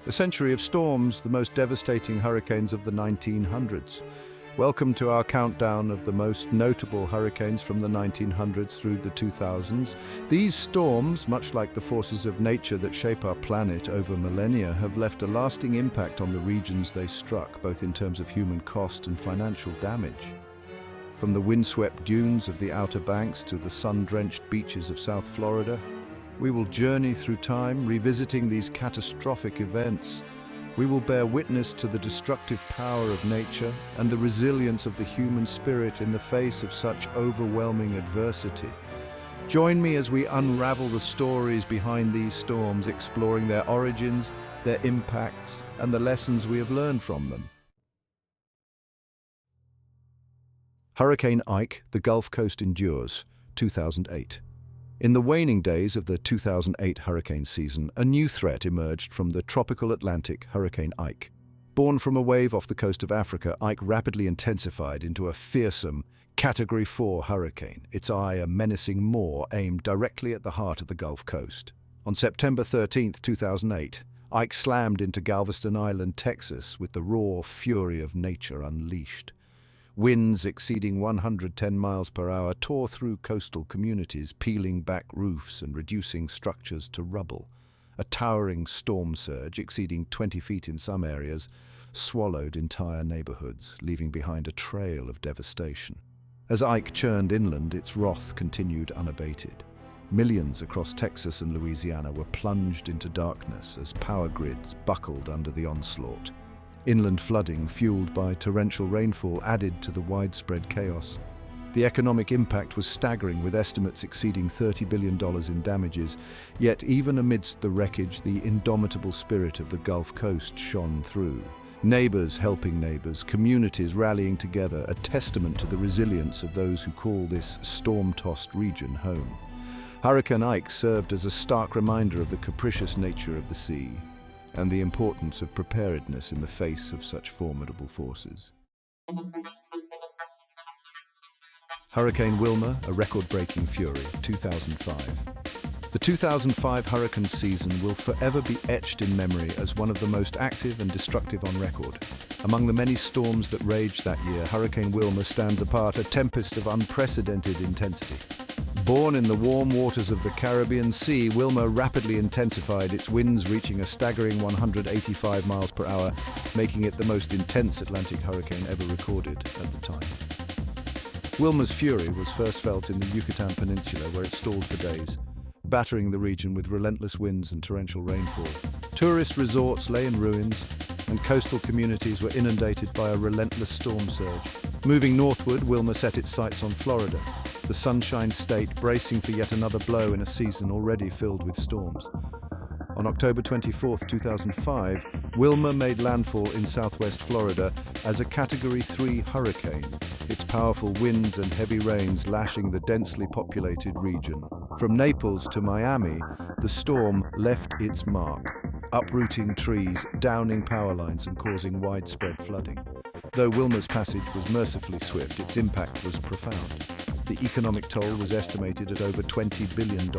A century of storms, the most devastating hurricanes of the 1900s. Welcome to our countdown of the most notable hurricanes from the 1900s through the 2000s. These storms, much like the forces of nature that shape our planet over millennia, have left a lasting impact on the regions they struck, both in terms of human cost and financial damage. From the windswept dunes of the Outer Banks to the sun-drenched beaches of South Florida, we will journey through time, revisiting these catastrophic events. We will bear witness to the destructive power of nature and the resilience of the human spirit in the face of such overwhelming adversity. Join me as we unravel the stories behind these storms, exploring their origins, their impacts, and the lessons we have learned from them. Hurricane Ike, the Gulf Coast endures, 2008. In the waning days of the 2008 hurricane season, a new threat emerged from the tropical Atlantic, Hurricane Ike. Born from a wave off the coast of Africa, Ike rapidly intensified into a fearsome Category 4 hurricane, its eye a menacing maw aimed directly at the heart of the Gulf Coast. On September 13, 2008, Ike slammed into Galveston Island, Texas, with the raw fury of nature unleashed. Winds exceeding 110 miles per hour tore through coastal communities, peeling back roofs and reducing structures to rubble. A towering storm surge, exceeding 20 feet in some areas, swallowed entire neighborhoods, leaving behind a trail of devastation. As Ike churned inland, its wrath continued unabated. Millions across Texas and Louisiana were plunged into darkness as power grids buckled under the onslaught. Inland flooding, fueled by torrential rainfall, added to the widespread chaos. The economic impact was staggering, with estimates exceeding $30 billion in damages. Yet even amidst the wreckage, the indomitable spirit of the Gulf Coast shone through. Neighbors helping neighbors, communities rallying together, a testament to the resilience of those who call this storm-tossed region home. Hurricane Ike served as a stark reminder of the capricious nature of the sea and the importance of preparedness in the face of such formidable forces. Hurricane Wilma, a record-breaking fury, 2005. The 2005 hurricane season will forever be etched in memory as one of the most active and destructive on record. Among the many storms that raged that year, Hurricane Wilma stands apart, a tempest of unprecedented intensity. Born in the warm waters of the Caribbean Sea, Wilma rapidly intensified, its winds reaching a staggering 185 miles per hour, making it the most intense Atlantic hurricane ever recorded at the time. Wilma's fury was first felt in the Yucatan Peninsula, where it stalled for days, battering the region with relentless winds and torrential rainfall. Tourist resorts lay in ruins, and coastal communities were inundated by a relentless storm surge. Moving northward, Wilma set its sights on Florida, the Sunshine State, bracing for yet another blow in a season already filled with storms. On October 24, 2005, Wilma made landfall in southwest Florida as a Category 3 hurricane, its powerful winds and heavy rains lashing the densely populated region. From Naples to Miami, the storm left its mark, uprooting trees, downing power lines, and causing widespread flooding. Though Wilma's passage was mercifully swift, its impact was profound. The economic toll was estimated at over $20 billion,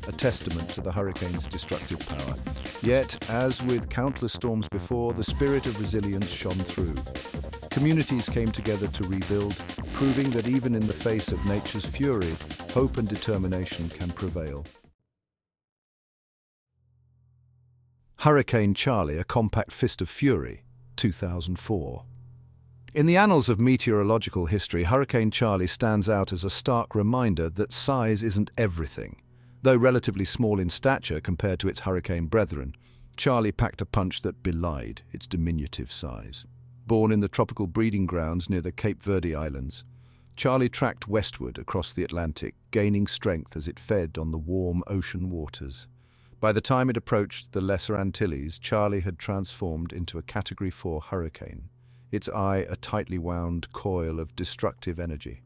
a testament to the hurricane's destructive power. Yet, as with countless storms before, the spirit of resilience shone through. Communities came together to rebuild, proving that even in the face of nature's fury, hope and determination can prevail. Hurricane Charley, a compact fist of fury, 2004. In the annals of meteorological history, Hurricane Charley stands out as a stark reminder that size isn't everything. Though relatively small in stature compared to its hurricane brethren, Charley packed a punch that belied its diminutive size. Born in the tropical breeding grounds near the Cape Verde Islands, Charley tracked westward across the Atlantic, gaining strength as it fed on the warm ocean waters. By the time it approached the Lesser Antilles, Charley had transformed into a Category 4 hurricane, its eye a tightly wound coil of destructive energy.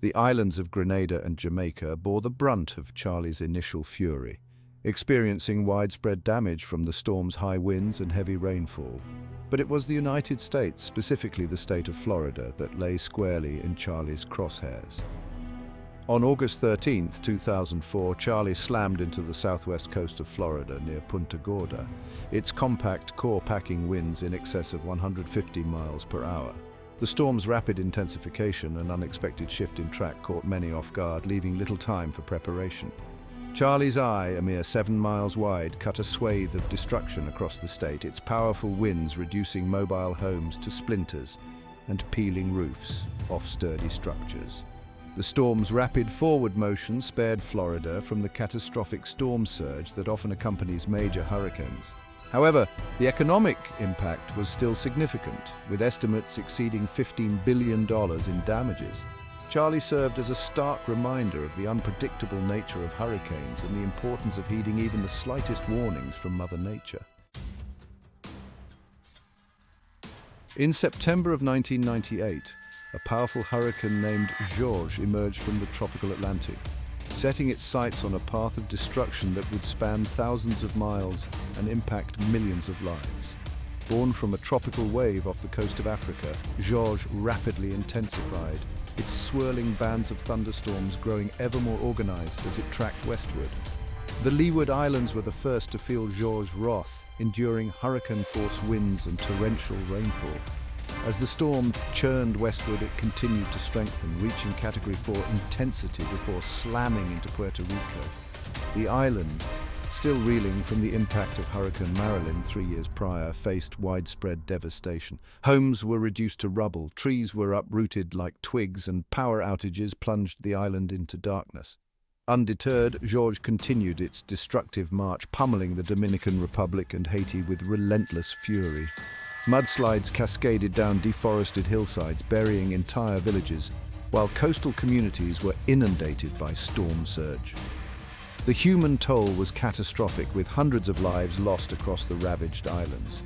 The islands of Grenada and Jamaica bore the brunt of Charley's initial fury, experiencing widespread damage from the storm's high winds and heavy rainfall. But it was the United States, specifically the state of Florida, that lay squarely in Charley's crosshairs. On August 13, 2004, Charley slammed into the southwest coast of Florida near Punta Gorda, its compact core-packing winds in excess of 150 miles per hour. The storm's rapid intensification and unexpected shift in track caught many off guard, leaving little time for preparation. Charley's eye, a mere 7 miles wide, cut a swathe of destruction across the state, its powerful winds reducing mobile homes to splinters and peeling roofs off sturdy structures. The storm's rapid forward motion spared Florida from the catastrophic storm surge that often accompanies major hurricanes. However, the economic impact was still significant, with estimates exceeding $15 billion in damages. Charley served as a stark reminder of the unpredictable nature of hurricanes and the importance of heeding even the slightest warnings from Mother Nature. In September of 1998, a powerful hurricane named Georges emerged from the tropical Atlantic, setting its sights on a path of destruction that would span thousands of miles and impact millions of lives. Born from a tropical wave off the coast of Africa, Georges rapidly intensified, its swirling bands of thunderstorms growing ever more organized as it tracked westward. The Leeward Islands were the first to feel Georges' wrath, enduring hurricane-force winds and torrential rainfall. As the storm churned westward, it continued to strengthen, reaching Category 4 intensity before slamming into Puerto Rico. The island, still reeling from the impact of Hurricane Marilyn 3 years prior, faced widespread devastation. Homes were reduced to rubble, trees were uprooted like twigs, and power outages plunged the island into darkness. Undeterred, Georges continued its destructive march, pummeling the Dominican Republic and Haiti with relentless fury. Mudslides cascaded down deforested hillsides, burying entire villages, while coastal communities were inundated by storm surge. The human toll was catastrophic, with hundreds of lives lost across the ravaged islands.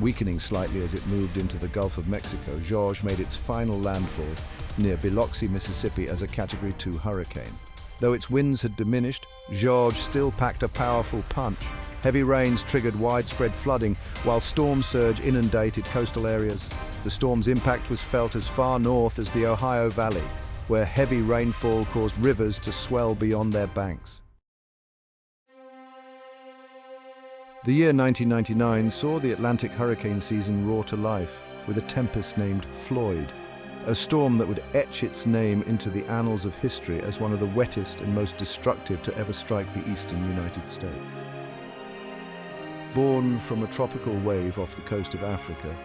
Weakening slightly as it moved into the Gulf of Mexico, Georges made its final landfall near Biloxi, Mississippi as a Category 2 hurricane. Though its winds had diminished, Georges still packed a powerful punch. Heavy rains triggered widespread flooding, while storm surge inundated coastal areas. The storm's impact was felt as far north as the Ohio Valley, where heavy rainfall caused rivers to swell beyond their banks. The year 1999 saw the Atlantic hurricane season roar to life with a tempest named Floyd, a storm that would etch its name into the annals of history as one of the wettest and most destructive to ever strike the eastern United States. Born from a tropical wave off the coast of Africa,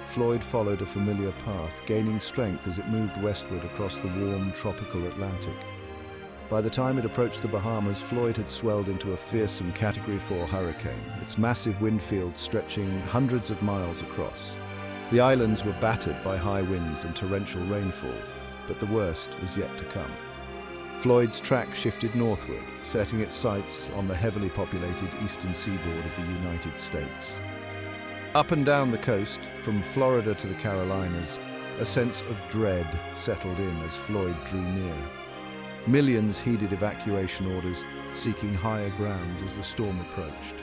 Floyd followed a familiar path, gaining strength as it moved westward across the warm tropical Atlantic. By the time it approached the Bahamas, Floyd had swelled into a fearsome Category 4 hurricane, its massive wind field stretching hundreds of miles across. The islands were battered by high winds and torrential rainfall, but the worst was yet to come. Floyd's track shifted northward, setting its sights on the heavily populated eastern seaboard of the United States. Up and down the coast, from Florida to the Carolinas, a sense of dread settled in as Floyd drew near. Millions heeded evacuation orders, seeking higher ground as the storm approached.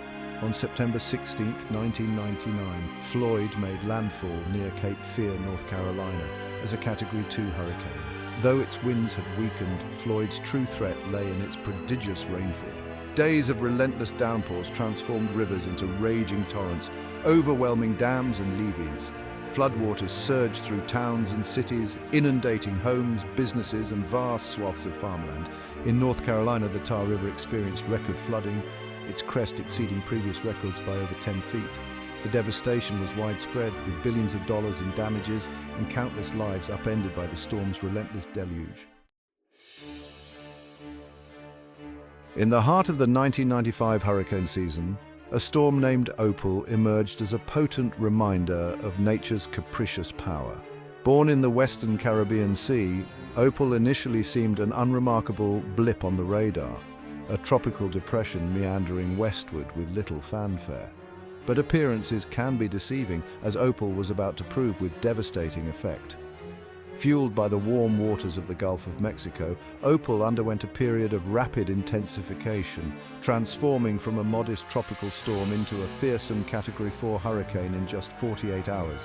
On September 16, 1999, Floyd made landfall near Cape Fear, North Carolina, as a Category 2 hurricane. Though its winds had weakened, Floyd's true threat lay in its prodigious rainfall. Days of relentless downpours transformed rivers into raging torrents, overwhelming dams and levees. Floodwaters surged through towns and cities, inundating homes, businesses, and vast swaths of farmland. In North Carolina, the Tar River experienced record flooding, its crest exceeding previous records by over 10 feet. The devastation was widespread, with billions of dollars in damages and countless lives upended by the storm's relentless deluge. In the heart of the 1995 hurricane season, a storm named Opal emerged as a potent reminder of nature's capricious power. Born in the western Caribbean Sea, Opal initially seemed an unremarkable blip on the radar, a tropical depression meandering westward with little fanfare. But appearances can be deceiving, as Opal was about to prove with devastating effect. Fueled by the warm waters of the Gulf of Mexico, Opal underwent a period of rapid intensification, transforming from a modest tropical storm into a fearsome Category 4 hurricane in just 48 hours.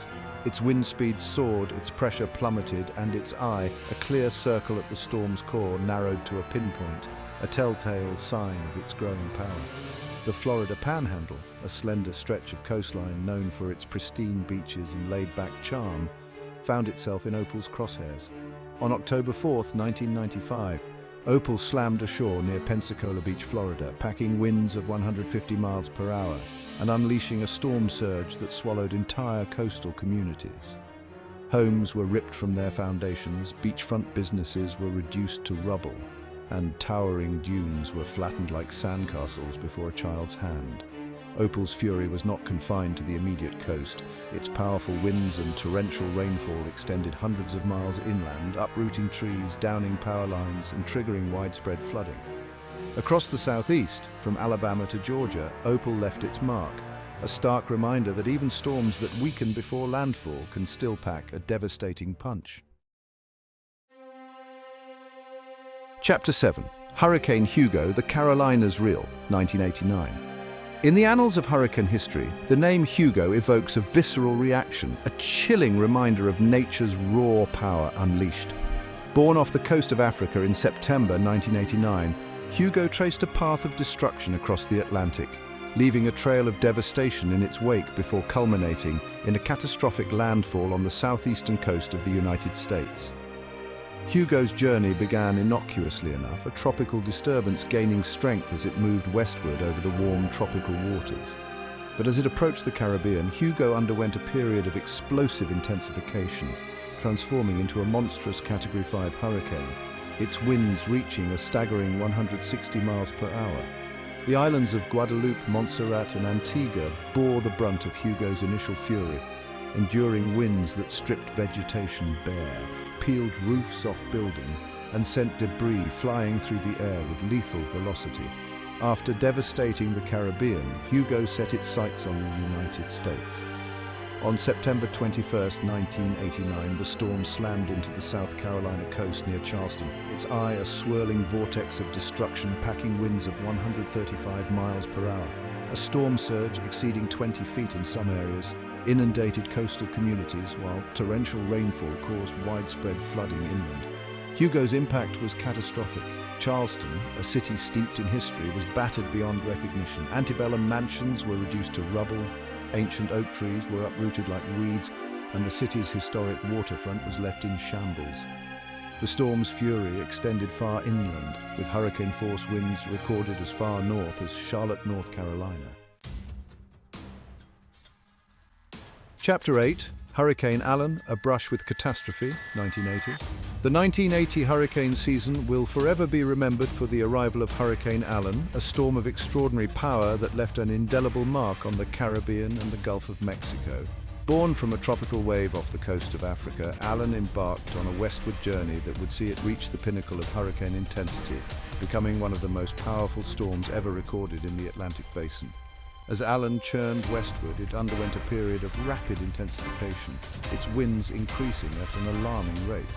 Its wind speed soared, its pressure plummeted, and its eye, a clear circle at the storm's core, narrowed to a pinpoint, a telltale sign of its growing power. The Florida Panhandle, a slender stretch of coastline known for its pristine beaches and laid-back charm, found itself in Opal's crosshairs. On October 4th, 1995, Opal slammed ashore near Pensacola Beach, Florida, packing winds of 150 miles per hour and unleashing a storm surge that swallowed entire coastal communities. Homes were ripped from their foundations, beachfront businesses were reduced to rubble, and towering dunes were flattened like sandcastles before a child's hand. Opal's fury was not confined to the immediate coast. Its powerful winds and torrential rainfall extended hundreds of miles inland, uprooting trees, downing power lines, and triggering widespread flooding. Across the southeast, from Alabama to Georgia, Opal left its mark, a stark reminder that even storms that weaken before landfall can still pack a devastating punch. Chapter 7. Hurricane Hugo, the Carolinas Reel, 1989. In the annals of hurricane history, the name Hugo evokes a visceral reaction, a chilling reminder of nature's raw power unleashed. Born off the coast of Africa in September 1989, Hugo traced a path of destruction across the Atlantic, leaving a trail of devastation in its wake before culminating in a catastrophic landfall on the southeastern coast of the United States. Hugo's journey began innocuously enough, a tropical disturbance gaining strength as it moved westward over the warm tropical waters. But as it approached the Caribbean, Hugo underwent a period of explosive intensification, transforming into a monstrous Category 5 hurricane, its winds reaching a staggering 160 miles per hour. The islands of Guadeloupe, Montserrat, and Antigua bore the brunt of Hugo's initial fury, enduring winds that stripped vegetation bare, peeled roofs off buildings, and sent debris flying through the air with lethal velocity. After devastating the Caribbean, Hugo set its sights on the United States. On September 21, 1989, the storm slammed into the South Carolina coast near Charleston, its eye a swirling vortex of destruction, packing winds of 135 miles per hour. A storm surge exceeding 20 feet in some areas inundated coastal communities, while torrential rainfall caused widespread flooding inland. Hugo's impact was catastrophic. Charleston, a city steeped in history, was battered beyond recognition. Antebellum mansions were reduced to rubble, ancient oak trees were uprooted like weeds, and the city's historic waterfront was left in shambles. The storm's fury extended far inland, with hurricane-force winds recorded as far north as Charlotte, North Carolina. Chapter 8. Hurricane Allen, A Brush with Catastrophe, 1980. The 1980 hurricane season will forever be remembered for the arrival of Hurricane Allen, a storm of extraordinary power that left an indelible mark on the Caribbean and the Gulf of Mexico. Born from a tropical wave off the coast of Africa, Allen embarked on a westward journey that would see it reach the pinnacle of hurricane intensity, becoming one of the most powerful storms ever recorded in the Atlantic Basin. As Allen churned westward, it underwent a period of rapid intensification, its winds increasing at an alarming rate.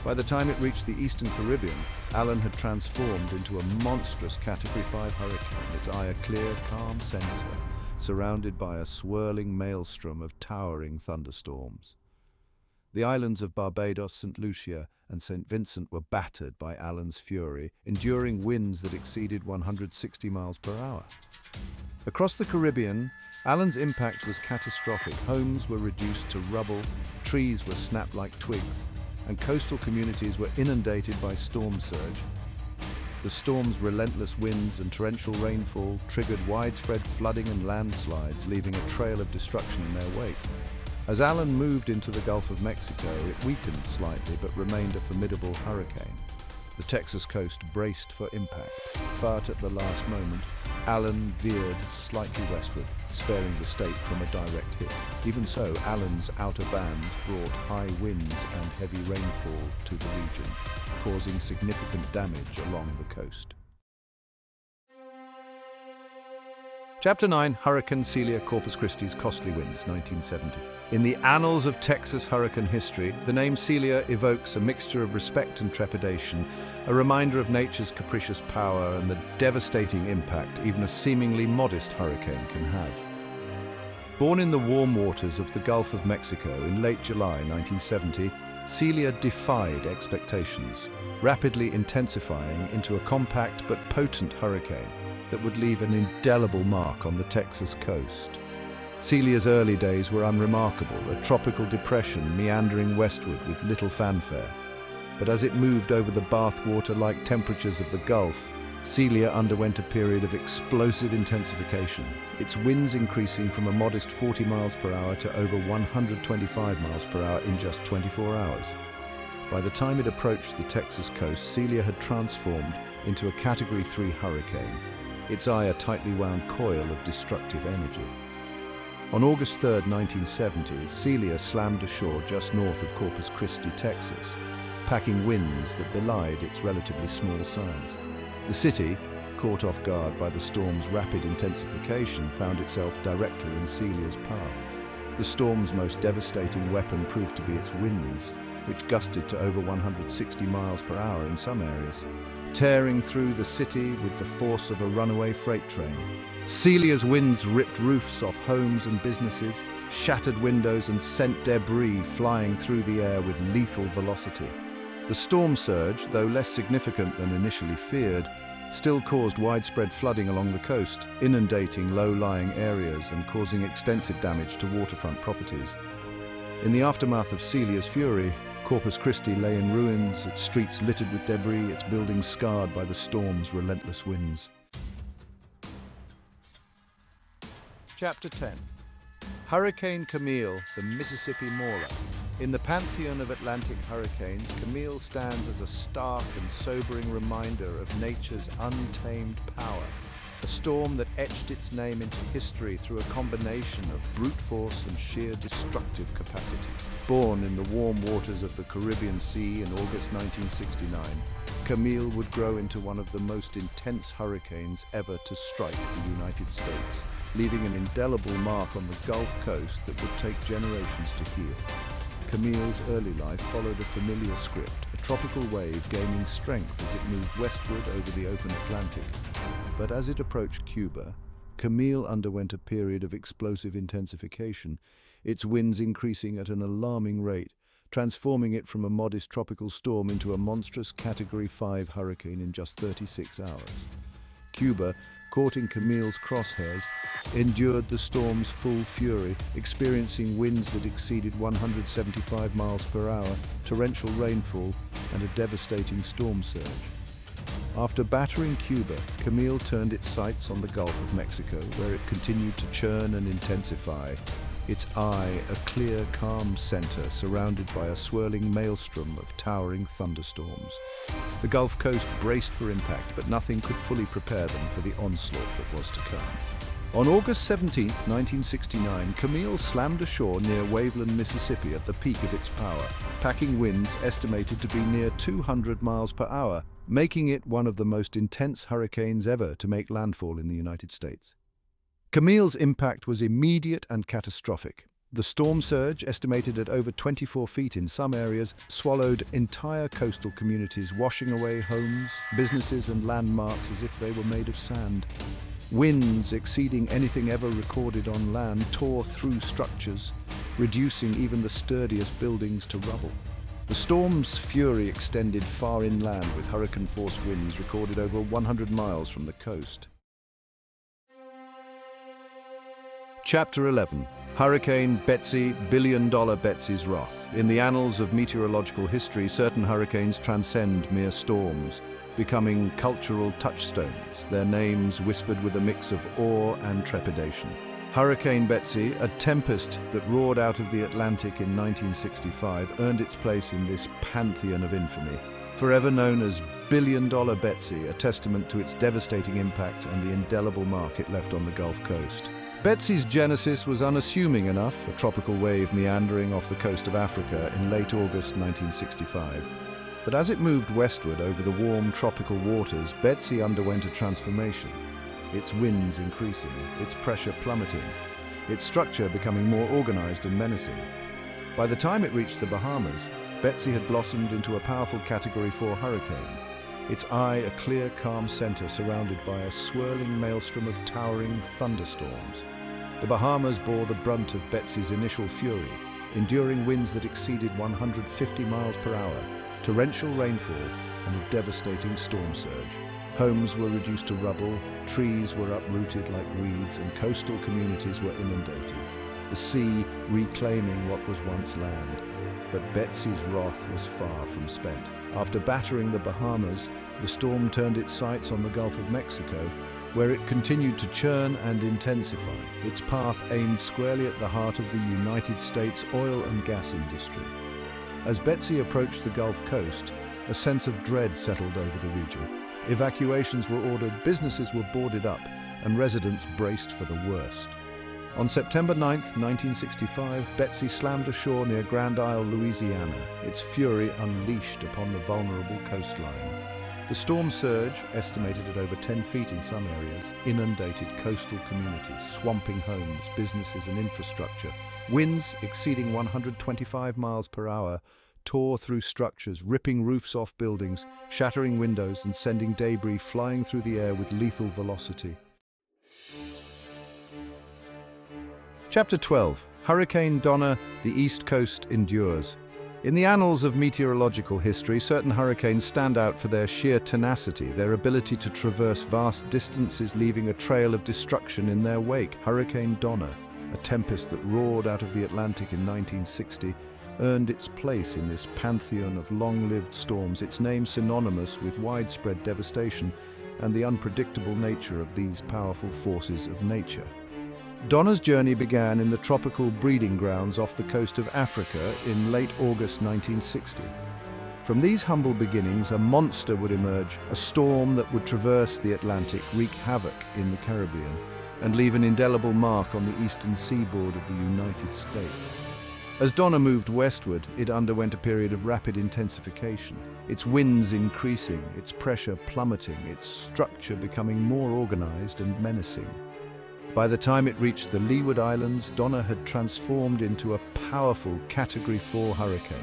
By the time it reached the eastern Caribbean, Allen had transformed into a monstrous Category 5 hurricane, its eye a clear, calm center, surrounded by a swirling maelstrom of towering thunderstorms. The islands of Barbados, St. Lucia, and St. Vincent were battered by Allen's fury, enduring winds that exceeded 160 miles per hour. Across the Caribbean, Allen's impact was catastrophic. Homes were reduced to rubble, trees were snapped like twigs, and coastal communities were inundated by storm surge. The storm's relentless winds and torrential rainfall triggered widespread flooding and landslides, leaving a trail of destruction in their wake. As Allen moved into the Gulf of Mexico, it weakened slightly but remained a formidable hurricane. The Texas coast braced for impact, but at the last moment, Allen veered slightly westward, sparing the state from a direct hit. Even so, Allen's outer bands brought high winds and heavy rainfall to the region, causing significant damage along the coast. Chapter 9. Hurricane Celia, Corpus Christi's Costly Winds, 1970. In the annals of Texas hurricane history, the name Celia evokes a mixture of respect and trepidation, a reminder of nature's capricious power and the devastating impact even a seemingly modest hurricane can have. Born in the warm waters of the Gulf of Mexico in late July 1970, Celia defied expectations, rapidly intensifying into a compact but potent hurricane that would leave an indelible mark on the Texas coast. Celia's early days were unremarkable, a tropical depression meandering westward with little fanfare. But as it moved over the bathwater-like temperatures of the Gulf, Celia underwent a period of explosive intensification, its winds increasing from a modest 40 miles per hour to over 125 miles per hour in just 24 hours. By the time it approached the Texas coast, Celia had transformed into a Category 3 hurricane, its eye a tightly wound coil of destructive energy. On August 3, 1970, Celia slammed ashore just north of Corpus Christi, Texas, packing winds that belied its relatively small size. The city, caught off guard by the storm's rapid intensification, found itself directly in Celia's path. The storm's most devastating weapon proved to be its winds, which gusted to over 160 miles per hour in some areas, tearing through the city with the force of a runaway freight train. Celia's winds ripped roofs off homes and businesses, shattered windows and sent debris flying through the air with lethal velocity. The storm surge, though less significant than initially feared, still caused widespread flooding along the coast, inundating low-lying areas and causing extensive damage to waterfront properties. In the aftermath of Celia's fury, Corpus Christi lay in ruins, its streets littered with debris, its buildings scarred by the storm's relentless winds. Chapter 10. Hurricane Camille, the Mississippi Mauler. In the pantheon of Atlantic hurricanes, Camille stands as a stark and sobering reminder of nature's untamed power, a storm that etched its name into history through a combination of brute force and sheer destructive capacity. Born in the warm waters of the Caribbean Sea in August 1969, Camille would grow into one of the most intense hurricanes ever to strike the United States, leaving an indelible mark on the Gulf Coast that would take generations to heal. Camille's early life followed a familiar script, a tropical wave gaining strength as it moved westward over the open Atlantic. But as it approached Cuba, Camille underwent a period of explosive intensification, its winds increasing at an alarming rate, transforming it from a modest tropical storm into a monstrous Category 5 hurricane in just 36 hours. Cuba, caught in Camille's crosshairs, endured the storm's full fury, experiencing winds that exceeded 175 miles per hour, torrential rainfall, and a devastating storm surge. After battering Cuba, Camille turned its sights on the Gulf of Mexico, where it continued to churn and intensify, its eye a clear, calm center surrounded by a swirling maelstrom of towering thunderstorms. The Gulf Coast braced for impact, but nothing could fully prepare them for the onslaught that was to come. On August 17, 1969, Camille slammed ashore near Waveland, Mississippi at the peak of its power, packing winds estimated to be near 200 miles per hour, making it one of the most intense hurricanes ever to make landfall in the United States. Camille's impact was immediate and catastrophic. The storm surge, estimated at over 24 feet in some areas, swallowed entire coastal communities, washing away homes, businesses and landmarks as if they were made of sand. Winds exceeding anything ever recorded on land tore through structures, reducing even the sturdiest buildings to rubble. The storm's fury extended far inland, with hurricane-force winds recorded over 100 miles from the coast. Chapter 11. Hurricane Betsy, Billion-Dollar Betsy's Wrath. In the annals of meteorological history, certain hurricanes transcend mere storms, becoming cultural touchstones, their names whispered with a mix of awe and trepidation. Hurricane Betsy, a tempest that roared out of the Atlantic in 1965, earned its place in this pantheon of infamy. Forever known as Billion-Dollar Betsy, a testament to its devastating impact and the indelible mark it left on the Gulf Coast. Betsy's genesis was unassuming enough, a tropical wave meandering off the coast of Africa in late August 1965. But as it moved westward over the warm tropical waters, Betsy underwent a transformation, its winds increasing, its pressure plummeting, its structure becoming more organized and menacing. By the time it reached the Bahamas, Betsy had blossomed into a powerful Category 4 hurricane, its eye a clear, calm center surrounded by a swirling maelstrom of towering thunderstorms. The Bahamas bore the brunt of Betsy's initial fury, enduring winds that exceeded 150 miles per hour, torrential rainfall, and a devastating storm surge. Homes were reduced to rubble, trees were uprooted like weeds, and coastal communities were inundated, the sea reclaiming what was once land. But Betsy's wrath was far from spent. After battering the Bahamas, the storm turned its sights on the Gulf of Mexico, where it continued to churn and intensify, its path aimed squarely at the heart of the United States oil and gas industry. As Betsy approached the Gulf Coast, a sense of dread settled over the region. Evacuations were ordered, businesses were boarded up, and residents braced for the worst. On September 9, 1965, Betsy slammed ashore near Grand Isle, Louisiana, its fury unleashed upon the vulnerable coastline. The storm surge, estimated at over 10 feet in some areas, inundated coastal communities, swamping homes, businesses and infrastructure. Winds exceeding 125 miles per hour tore through structures, ripping roofs off buildings, shattering windows and sending debris flying through the air with lethal velocity. Chapter 12. Hurricane Donna, the East Coast endures. In the annals of meteorological history, certain hurricanes stand out for their sheer tenacity, their ability to traverse vast distances, leaving a trail of destruction in their wake. Hurricane Donna, a tempest that roared out of the Atlantic in 1960, earned its place in this pantheon of long-lived storms, its name synonymous with widespread devastation and the unpredictable nature of these powerful forces of nature. Donna's journey began in the tropical breeding grounds off the coast of Africa in late August 1960. From these humble beginnings, a monster would emerge, a storm that would traverse the Atlantic, wreak havoc in the Caribbean, and leave an indelible mark on the eastern seaboard of the United States. As Donna moved westward, it underwent a period of rapid intensification, its winds increasing, its pressure plummeting, its structure becoming more organized and menacing. By the time it reached the Leeward Islands, Donna had transformed into a powerful Category 4 hurricane,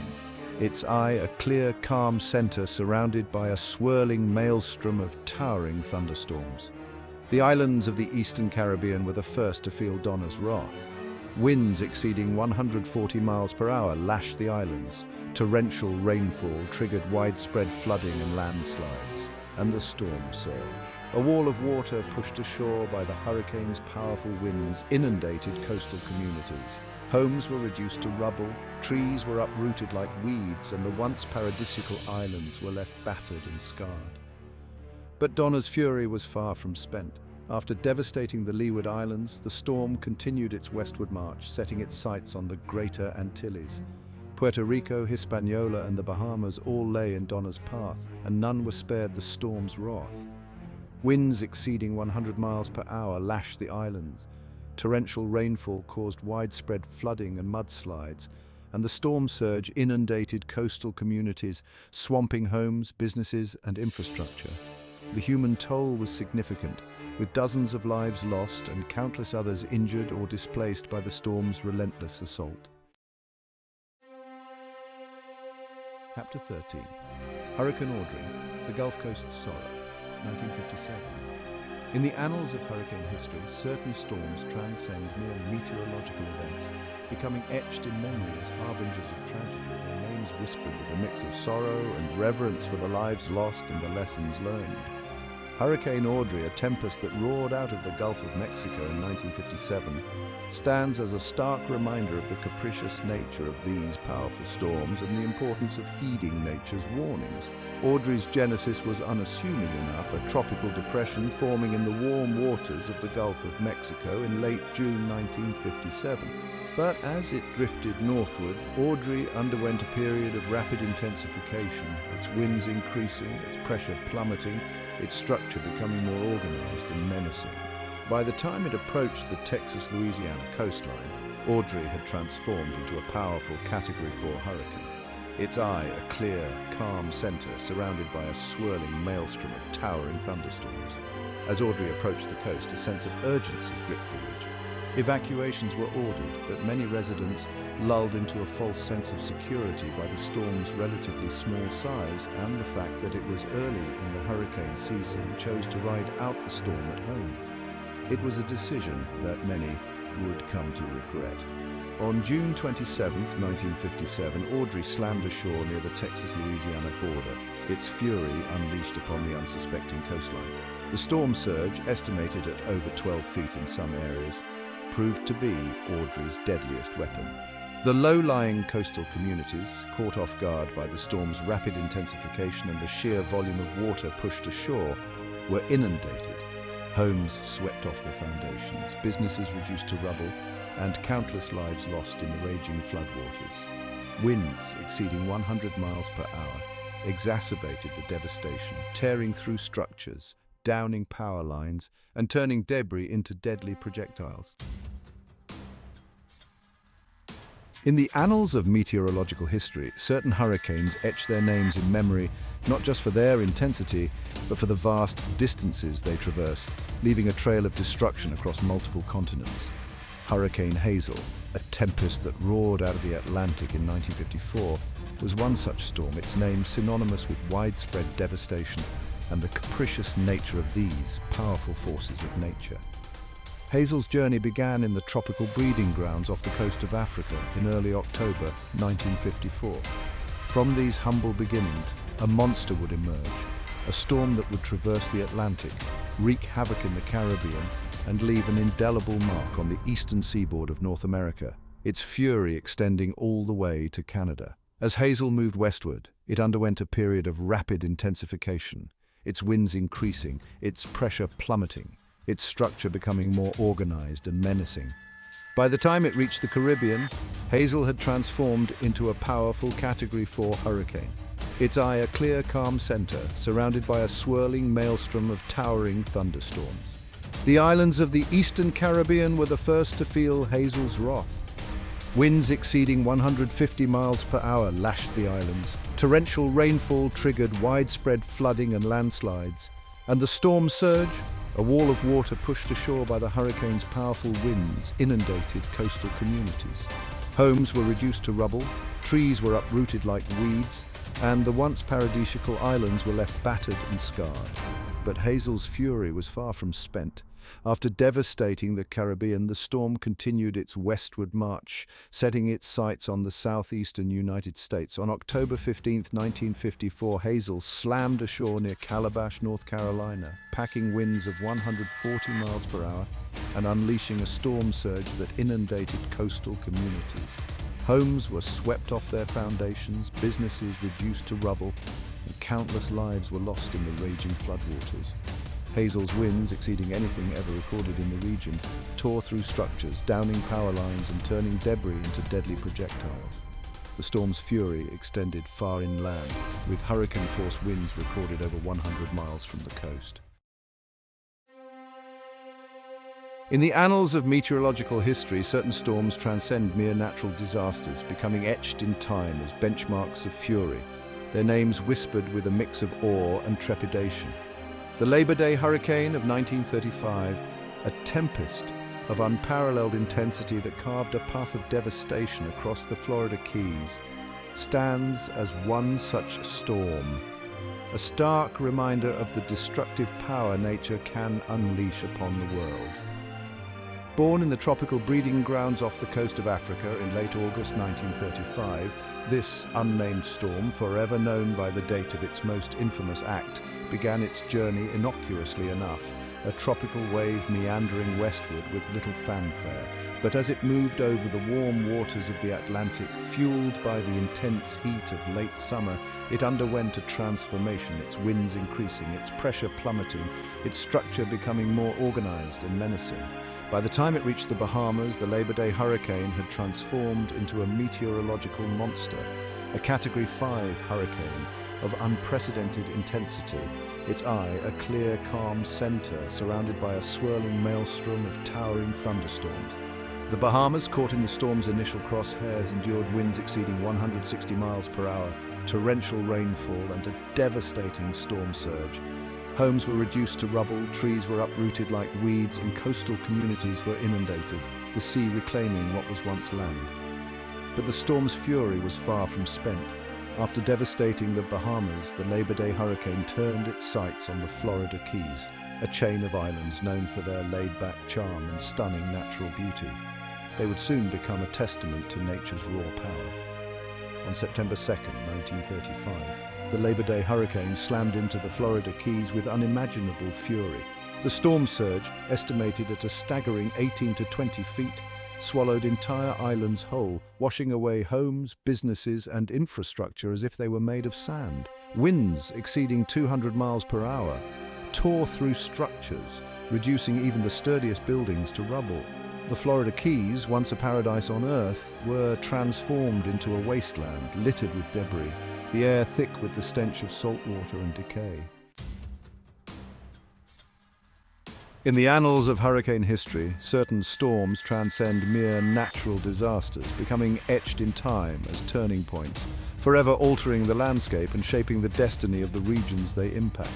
its eye a clear, calm center surrounded by a swirling maelstrom of towering thunderstorms. The islands of the eastern Caribbean were the first to feel Donna's wrath. Winds exceeding 140 miles per hour lashed the islands. Torrential rainfall triggered widespread flooding and landslides, and the storm surged. A wall of water pushed ashore by the hurricane's powerful winds inundated coastal communities. Homes were reduced to rubble, trees were uprooted like weeds, and the once paradisiacal islands were left battered and scarred. But Donna's fury was far from spent. After devastating the Leeward Islands, the storm continued its westward march, setting its sights on the Greater Antilles. Puerto Rico, Hispaniola, and the Bahamas all lay in Donna's path, and none were spared the storm's wrath. Winds exceeding 100 miles per hour lashed the islands. Torrential rainfall caused widespread flooding and mudslides, and the storm surge inundated coastal communities, swamping homes, businesses, and infrastructure. The human toll was significant, with dozens of lives lost and countless others injured or displaced by the storm's relentless assault. Chapter 13. Hurricane Audrey, the Gulf Coast Sorrow, 1957. In the annals of hurricane history, certain storms transcend mere meteorological events, becoming etched in memory as harbingers of tragedy, their names whispered with a mix of sorrow and reverence for the lives lost and the lessons learned. Hurricane Audrey, a tempest that roared out of the Gulf of Mexico in 1957, stands as a stark reminder of the capricious nature of these powerful storms and the importance of heeding nature's warnings. Audrey's genesis was unassuming enough, a tropical depression forming in the warm waters of the Gulf of Mexico in late June 1957. But as it drifted northward, Audrey underwent a period of rapid intensification, its winds increasing, its pressure plummeting, its structure becoming more organized and menacing. By the time it approached the Texas-Louisiana coastline, Audrey had transformed into a powerful Category 4 hurricane, its eye a clear, calm center surrounded by a swirling maelstrom of towering thunderstorms. As Audrey approached the coast, a sense of urgency gripped the region. Evacuations were ordered, but many residents, lulled into a false sense of security by the storm's relatively small size and the fact that it was early in the hurricane season, chose to ride out the storm at home. It was a decision that many, would come to regret. On June 27, 1957, Audrey slammed ashore near the Texas-Louisiana border, its fury unleashed upon the unsuspecting coastline. The storm surge, estimated at over 12 feet in some areas, proved to be Audrey's deadliest weapon. The low-lying coastal communities, caught off guard by the storm's rapid intensification and the sheer volume of water pushed ashore, were inundated. Homes swept off their foundations, businesses reduced to rubble, and countless lives lost in the raging floodwaters. Winds exceeding 100 miles per hour exacerbated the devastation, tearing through structures, downing power lines, and turning debris into deadly projectiles. In the annals of meteorological history, certain hurricanes etch their names in memory not just for their intensity, but for the vast distances they traverse, leaving a trail of destruction across multiple continents. Hurricane Hazel, a tempest that roared out of the Atlantic in 1954, was one such storm, its name synonymous with widespread devastation and the capricious nature of these powerful forces of nature. Hazel's journey began in the tropical breeding grounds off the coast of Africa in early October 1954. From these humble beginnings, a monster would emerge, a storm that would traverse the Atlantic, wreak havoc in the Caribbean, and leave an indelible mark on the eastern seaboard of North America, its fury extending all the way to Canada. As Hazel moved westward, it underwent a period of rapid intensification, its winds increasing, its pressure plummeting, its structure becoming more organized and menacing. By the time it reached the Caribbean, Hazel had transformed into a powerful Category 4 hurricane, its eye a clear, calm center, surrounded by a swirling maelstrom of towering thunderstorms. The islands of the eastern Caribbean were the first to feel Hazel's wrath. Winds exceeding 150 miles per hour lashed the islands. Torrential rainfall triggered widespread flooding and landslides, and the storm surge, a wall of water pushed ashore by the hurricane's powerful winds, inundated coastal communities. Homes were reduced to rubble, trees were uprooted like weeds, and the once paradisiacal islands were left battered and scarred. But Hazel's fury was far from spent. After devastating the Caribbean, the storm continued its westward march, setting its sights on the southeastern United States. On October 15, 1954, Hazel slammed ashore near Calabash, North Carolina, packing winds of 140 miles per hour and unleashing a storm surge that inundated coastal communities. Homes were swept off their foundations, businesses reduced to rubble, and countless lives were lost in the raging floodwaters. Hazel's winds, exceeding anything ever recorded in the region, tore through structures, downing power lines and turning debris into deadly projectiles. The storm's fury extended far inland, with hurricane-force winds recorded over 100 miles from the coast. In the annals of meteorological history, certain storms transcend mere natural disasters, becoming etched in time as benchmarks of fury, their names whispered with a mix of awe and trepidation. The Labor Day hurricane of 1935, a tempest of unparalleled intensity that carved a path of devastation across the Florida Keys, stands as one such storm, a stark reminder of the destructive power nature can unleash upon the world. Born in the tropical breeding grounds off the coast of Africa in late August 1935, this unnamed storm, forever known by the date of its most infamous act, began its journey innocuously enough, a tropical wave meandering westward with little fanfare. But as it moved over the warm waters of the Atlantic, fueled by the intense heat of late summer, it underwent a transformation, its winds increasing, its pressure plummeting, its structure becoming more organized and menacing. By the time it reached the Bahamas, the Labor Day hurricane had transformed into a meteorological monster, a Category 5 hurricane of unprecedented intensity, its eye a clear, calm center surrounded by a swirling maelstrom of towering thunderstorms. The Bahamas, caught in the storm's initial crosshairs, endured winds exceeding 160 miles per hour, torrential rainfall, and a devastating storm surge. Homes were reduced to rubble, trees were uprooted like weeds, and coastal communities were inundated, the sea reclaiming what was once land. But the storm's fury was far from spent. After devastating the Bahamas, the Labor Day hurricane turned its sights on the Florida Keys. a chain of islands known for their laid-back charm and stunning natural beauty. They would soon become a testament to nature's raw power. On September 2nd, 1935, the Labor Day hurricane slammed into the Florida Keys with unimaginable fury. The storm surge, estimated at a staggering 18 to 20 feet, swallowed entire islands whole, washing away homes, businesses, and infrastructure as if they were made of sand. Winds exceeding 200 miles per hour tore through structures, reducing even the sturdiest buildings to rubble. The Florida Keys, once a paradise on Earth, were transformed into a wasteland littered with debris, the air thick with the stench of salt water and decay. In the annals of hurricane history, certain storms transcend mere natural disasters, becoming etched in time as turning points, forever altering the landscape and shaping the destiny of the regions they impact.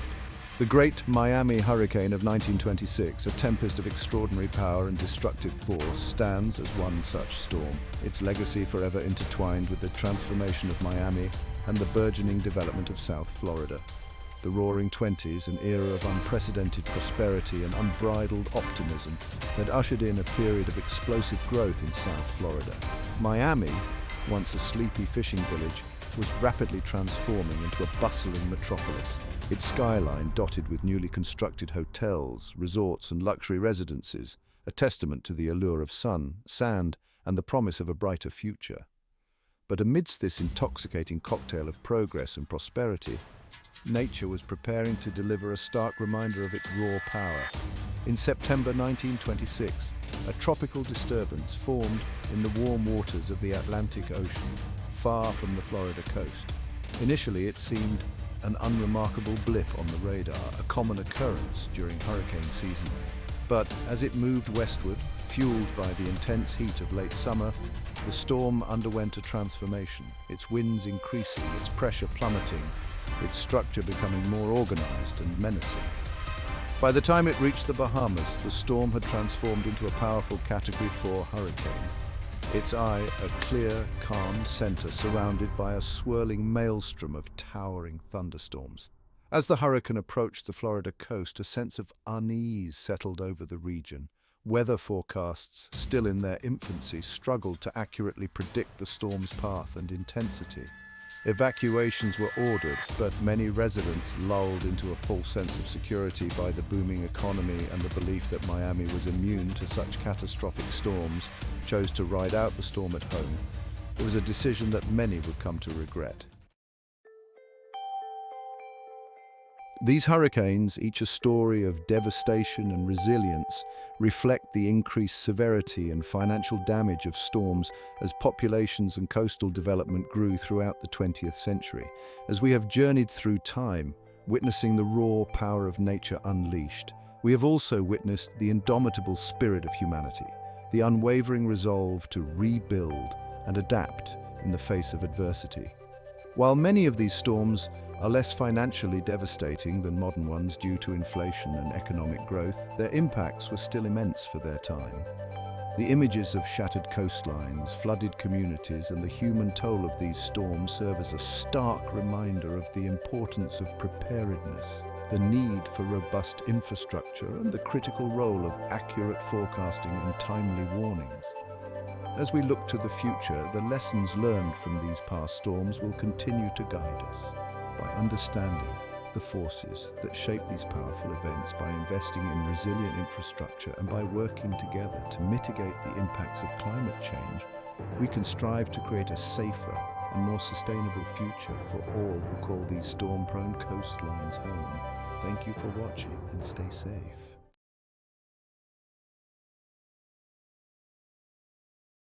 The Great Miami Hurricane of 1926, a tempest of extraordinary power and destructive force, stands as one such storm, its legacy forever intertwined with the transformation of Miami and the burgeoning development of South Florida. The Roaring Twenties, an era of unprecedented prosperity and unbridled optimism, had ushered in a period of explosive growth in South Florida. Miami, once a sleepy fishing village, was rapidly transforming into a bustling metropolis, its skyline dotted with newly constructed hotels, resorts, and luxury residences, a testament to the allure of sun, sand, and the promise of a brighter future. But amidst this intoxicating cocktail of progress and prosperity, nature was preparing to deliver a stark reminder of its raw power. In September 1926, a tropical disturbance formed in the warm waters of the Atlantic Ocean, far from the Florida coast. Initially, it seemed an unremarkable blip on the radar, a common occurrence during hurricane season. But as it moved westward, fueled by the intense heat of late summer, the storm underwent a transformation, its winds increasing, its pressure plummeting, its structure becoming more organized and menacing. By the time it reached the Bahamas, the storm had transformed into a powerful Category 4 hurricane. Its eye, a clear, calm center surrounded by a swirling maelstrom of towering thunderstorms. As the hurricane approached the Florida coast, a sense of unease settled over the region. Weather forecasts, still in their infancy, struggled to accurately predict the storm's path and intensity. Evacuations were ordered, but many residents, lulled into a false sense of security by the booming economy and the belief that Miami was immune to such catastrophic storms, chose to ride out the storm at home. It was a decision that many would come to regret. These hurricanes, each a story of devastation and resilience, reflect the increased severity and financial damage of storms as populations and coastal development grew throughout the 20th century. As we have journeyed through time, witnessing the raw power of nature unleashed, we have also witnessed the indomitable spirit of humanity, the unwavering resolve to rebuild and adapt in the face of adversity. While many of these storms are less financially devastating than modern ones due to inflation and economic growth, their impacts were still immense for their time. The images of shattered coastlines, flooded communities, and the human toll of these storms serve as a stark reminder of the importance of preparedness, the need for robust infrastructure, and the critical role of accurate forecasting and timely warnings. As we look to the future, the lessons learned from these past storms will continue to guide us. By understanding the forces that shape these powerful events, by investing in resilient infrastructure, and by working together to mitigate the impacts of climate change, we can strive to create a safer and more sustainable future for all who call these storm-prone coastlines home. Thank you for watching and stay safe.